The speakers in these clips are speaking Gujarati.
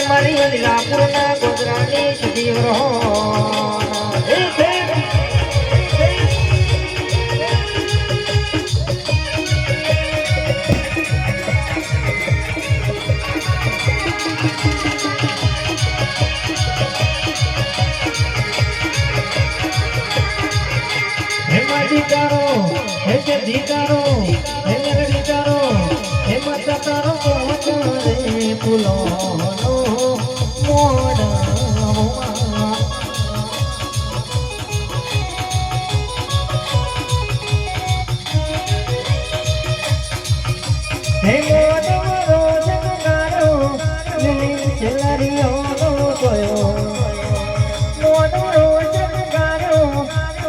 મારી લીલાપુરના ગોજરાની સુધી રહો દીકારો હે જે દીકારો હે મેરે દીકારો હે માતા તારો મોઢે ફૂલોનો મોઢા હે મોઢો રોજ ગારો લીલી ચલારીઓનો ગયો મોઢો રોજ ગારો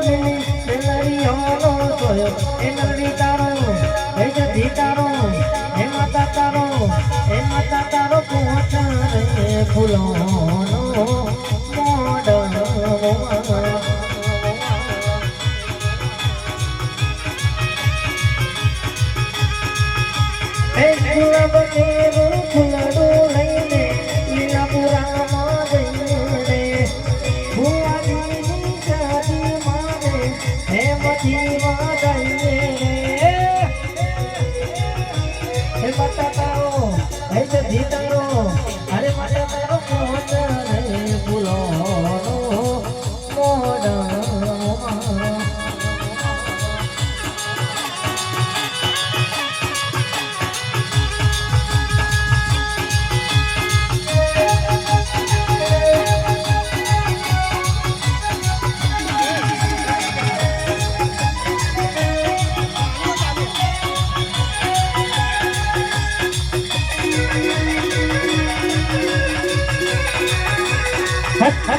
લીલી તારો પહોંચાડે ફૂલોનો મોઢો હે ગુલાબ કેવું ફૂલડું લઈને લીલાપુરામાં જઈને ફૂલાની શાદી મારે હે મથીમાં જઈને હે માતા તારો હે જે દીતારો અરે માતા તારો પહોંચાડે ફૂલોનો મોઢો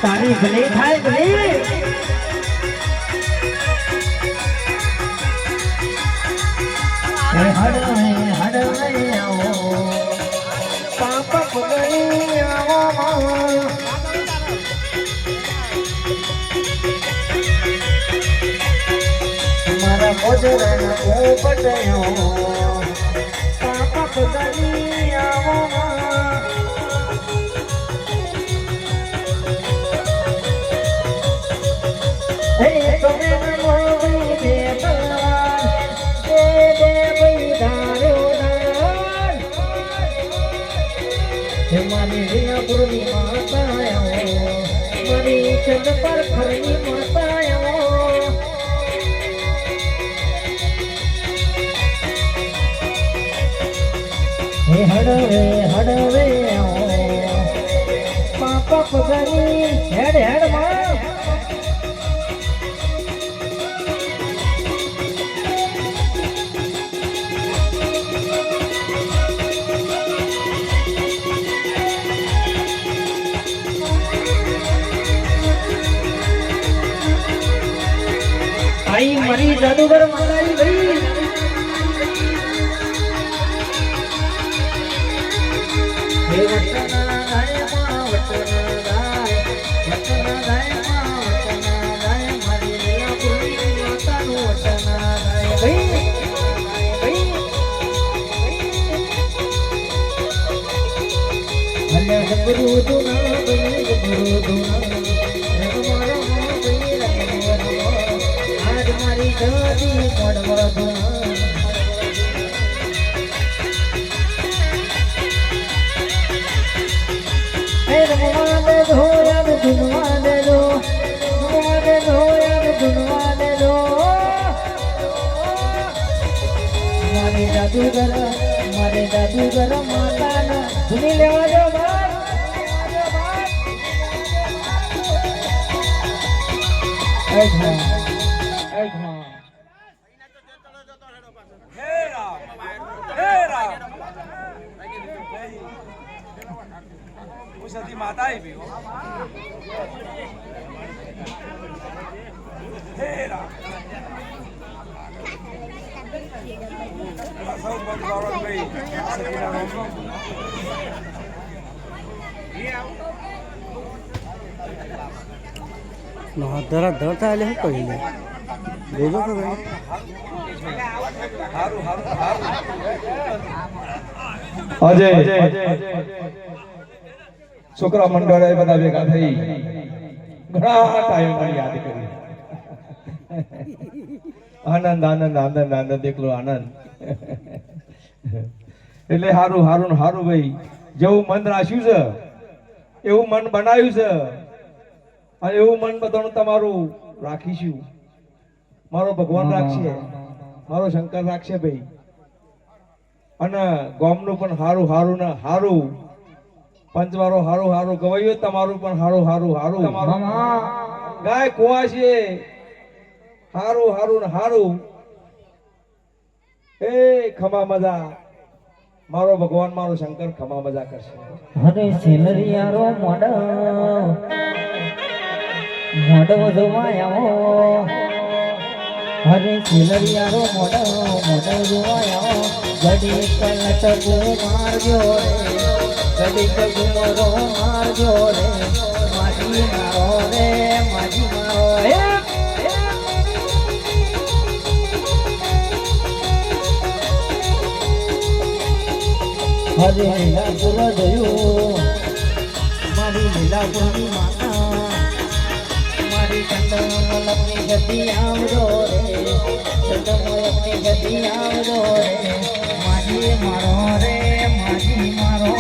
તારી ભલે થાય ભલે હડવે આવો પાપ પગલી આવો મારા મોજરાના પોપટયો પાપ પગલી આવો મારી માતા મારી ચંદ પર ખરી માતા હે હડવે પાપા પગની હેડ હેડ માં आई मरी जादूगर माराई गई हे वचना गाय मां वचना गाय मरी लिया पुरी माता नु वचना गाय गई हले गुरु दुना गुरु दुना जदी पड़वा दे दो याद दुनवा दे दो याद दुनवा दे दो मारे जादूगर माता ना धुनी लेवा दो बार सती माता ही भी हेरा सब बंद औरत गई सतीना ना धरा धरता आले पहिले बोलो तो भाई हारू हारू हारू अजय છોકરા મંડળે બધા ભેગા થઈ ઘણા ટાઈમ મને યાદ કરી આનંદ આનંદ આનંદ આનંદ એકલો આનંદ એટલે હારું હારું હારું ભાઈ જેવું મન રાખ્યું છે એવું મન બનાવ્યું છે અને એવું મન બધાનું તમારું રાખીશું મારો ભગવાન રાખશે મારો શંકર રાખશે ભાઈ અને ગામનું પણ હારું હારું ને હારું પંચવારો હારું હારું ગવાયું તમારું પણ હારું હારું હારું તમારું ગાય કુવા છે હારું હારું ને હારું એ ખમા મજા મારો ભગવાન મારો શંકર ખમા મજા કરશે હરે સેલરિયારો મોડો જોવાયો હરે સેલરિયારો મોડો જોવાયો ઘડી કલટકો મારજો રે ઘડી કગુમરો મારજો રે માજી મારો રે માજી મારો હરે લીલાપુર જોયું મારી લીલાપુરની માતા મારી ચંદમલકની ગતિ આવજો રે ચંદમલકની ગતિ આવજો રે માજી મારો રે માજી મારો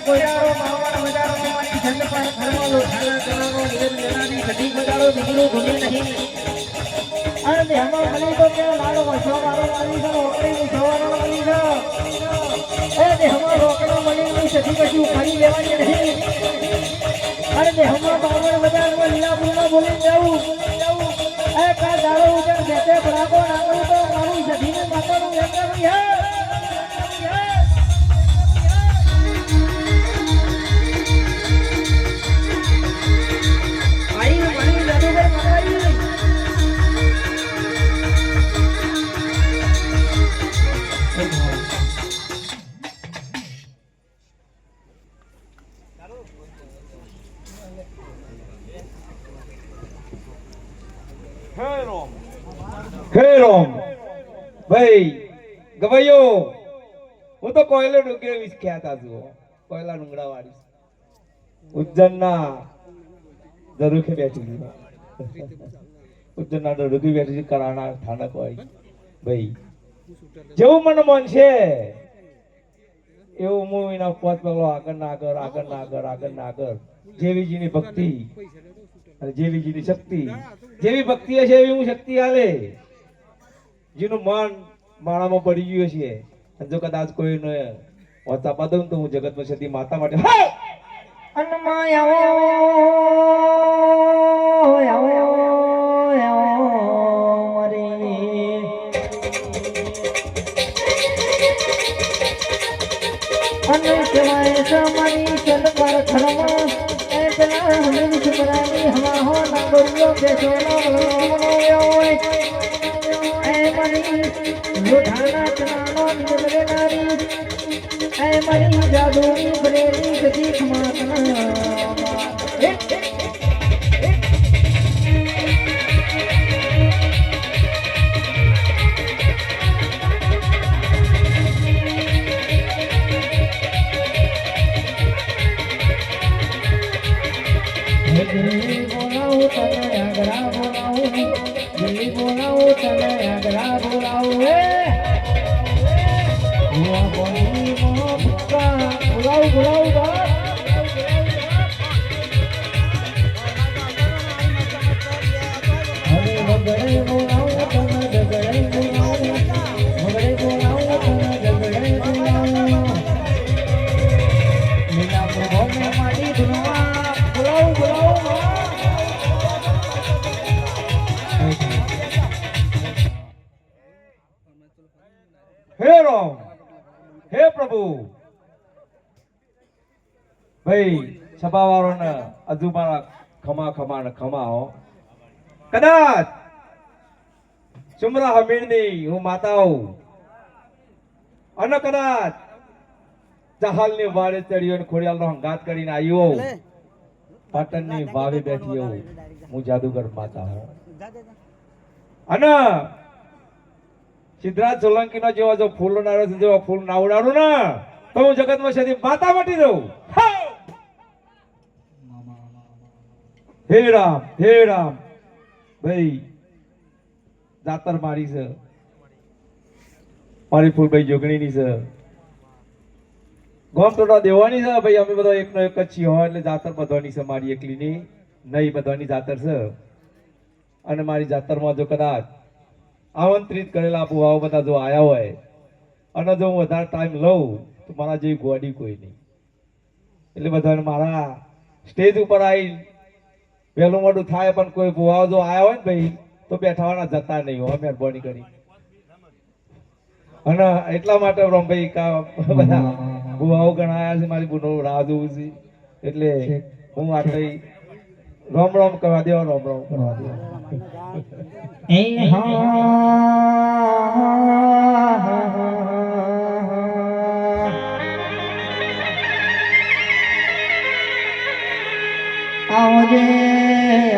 કોયારો બાવન બજારો મારી ઠંડ પર ખરમાલો ખાના કરારો નિવેદ લેનારી ઘટી બજારો દીકરો ઘૂમે નહીં અને હમો ખલી તો કે લાડો વસો મારો મારી છે ઓકરી મુસવારો મારી છે એ હમો રોકડો મળી ની સધી કશું ફરી લેવાની નહીં અને હમો બાવન બજારમાં લીલાપુરમાં બોલી જાવું એ કા દાડો ઉપર બેઠે બરાકો નાખું તો મારું સધીને માતાનું વેકરું હે હે રોમ ભાઈ ગવાયો હું તો કોયલો ડુંગરે વિખ્યાત છું કોયલા ડુંગરા વાળી ઉજ્જૈનના દરુખે બેઠી છું ઉજ્જૈનના દરુખે બેઠી છું કરાણા સ્થાનક હોય ભાઈ જેવું મને મન છે એવું હું એના પોત પગલો આગળ ના આગળ જેવીજીની ભક્તિ અને જેવીજીની શક્તિ જેવી ભક્તિ હશે એવી હું શક્તિ આલે જેનું મન માળામાં પડી ગયું છે અને જો કદાચ કોઈને વાતા પાદમ તો હું જગતમાં સતી માતા માટે જાદુની પ્રેરી ગતિ માતા હે રામ હે પ્રભુ ભાઈ સભાવાળોને હજુ મારા ખમા ખમા ને ખમા હો કદાચ સુમરા હમીરની હું માતા હોઉં અને કદાચ જહાલની વાડે ચડ્યો અને ખોડિયાલનો હંગાત કરીને આવ્યો પાટણની વાવે બેઠી હોઉં હું જાદુગર માતા હોઉં અને સિદ્ધરાજ સોલંકી નો જેવો જો ફૂલ નાડો જેવો ફૂલ ના ઉડાડું ને તો હું જગતમાં સદી માતા મટી દઉં. હે રામ ભાઈ જાતર મારી છે, મારી ફૂલભાઈ જોગણીની છે, ગોમ ટોટા દેવાની છે ભાઈ. અમે બધા એકનો એક જ છીએ હોય એટલે જાતર બધાની છે, મારી એકલીની નહીં, બધાની જાતર છે. અને મારી જાતરમાં જો કદાચ આમંત્રિત કરેલા બુવાઓ બધા જો આયા હોય અને જો હું વધારે ટાઈમ લઉં તો મારા જેવી ગોડી કોઈ નહીં. એટલે બધાને મારા સ્ટેજ ઉપર આવી વહેલું મોડું થાય પણ કોઈ બુવાઓ જો આયા હોય ને ભાઈ તો બેઠાવાના જતા નહીં હોય, મહેરબાની કરી. અને એટલા માટે રમભાઈ કા બધા બુવાઓ ગણાયા છે, મારી બુનો રાહ જોઉં છે એટલે હું આટલી રોમ રોમ કરવા દેવા, રોમ રોમ કરવા દેવા. આવજે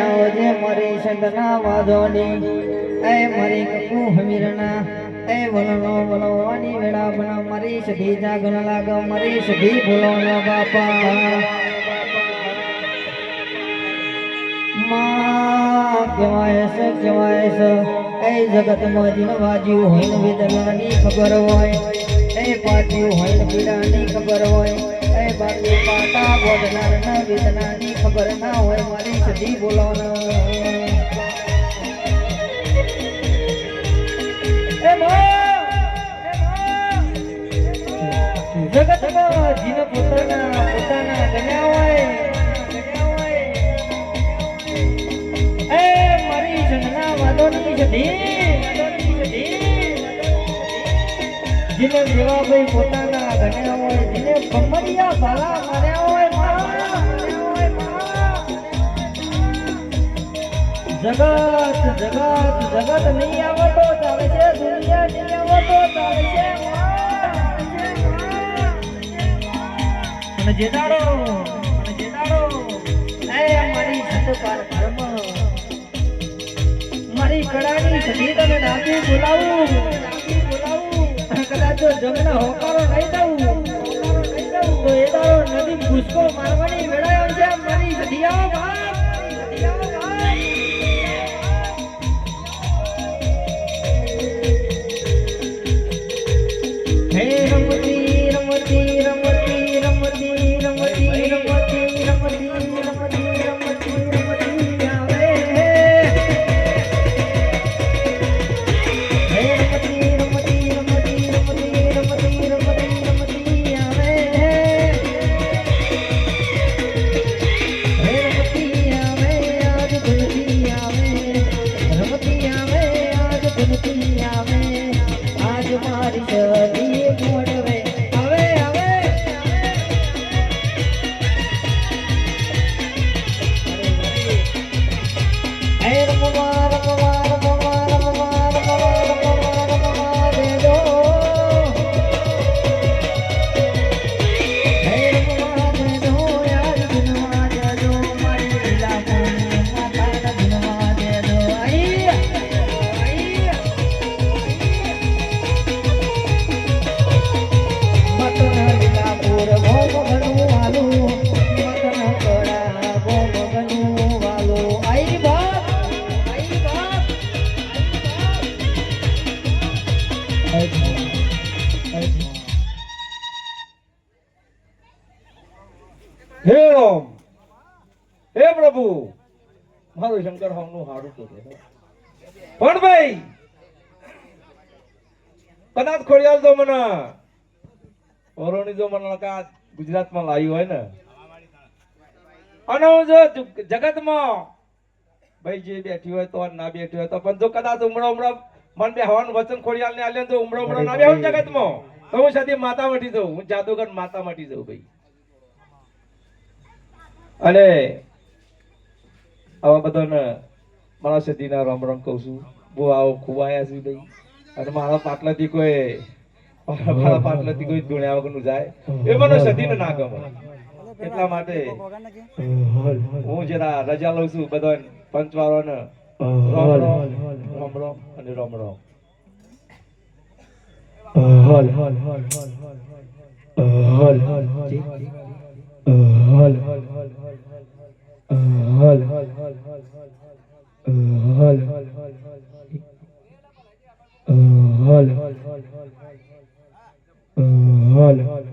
આવજે મારી સંતના વાદોની, એ મારી કપુ હમીરના, એ વલણો વલવાની વેળા બના, મારી સધી જાગન લાગ, મારી સધી બોલો બાપા. માં કહેવાય છે એ જગતમાં જીન વાજ્યું હોય ને વેદનાની ખબર હોય, એ પાટ્યું હોય ને પીડાની ખબર હોય, એ બાકી પાટા બોધનાર ના વેદનાની ખબર ના હોય, મારી સધી બોલો જગતમાં જીન પોતાના ગણ્યા હોય, મારી જનના વાદોની સધી જીને જેવા ભાઈ પોતાના ગણ્યા હોય, જીને કમરિયા ભાલા માર્યા હોય, જગત નહીં આવતો ચાલે છે, દુનિયા નહીં આવતો ચાલે છે. અને જે દાડો મારી સતપાર ધર્મ મારી કળાની સધી તને નાચી બોલાવું, કદાચ જો જમના હોકારો નહીં દઉં તો એ દાડો નદી ભૂસકો મારવાની વેળા છે. મારી સધી આવો બાપ, હે રમતી રમતી રમતી રમતી રમતી રમતી રમતી હે રામ, હે પ્રભુ, મારું શંકર હમનું હારું તો પણ ભાઈ કદાચ ખોડિયાલ તો મને ઓરોની જો મને કદાચ ગુજરાતમાં લાવ્યું હોય ને અને હું જો જગતમાં ભાઈ જે બેઠી હોય તો ના બેઠી હોય તો પણ જો કદાચ ઉમળો મન બેહવાનું વચન ખોડિયાલ ને આલ્યો તો ઉમળો ના બેહું જગતમાં તો હું સદી માતા મટી જાઉં, હું જાદુગર માતા મટી જાઉં ભાઈ. અને આવા બધાને મારા સદીના રામ રામ કહું છું. બહુ આવો ખૂબ આયા છે ભાઈ. અને મારા પાટલાથી કોઈ ધૂણ્યા વગરનું જાય એ મને સદીને ના ગમે. એટલા માટે હું જરા રજા લઉં છું બધા પંચવાળોને રામ રામ રામ રામ રામ અને રામ રામ. હાલ હાલ હાલ હાલ હાલ હાલ હાલ હાલ હાલ હાલ હાલ હાલ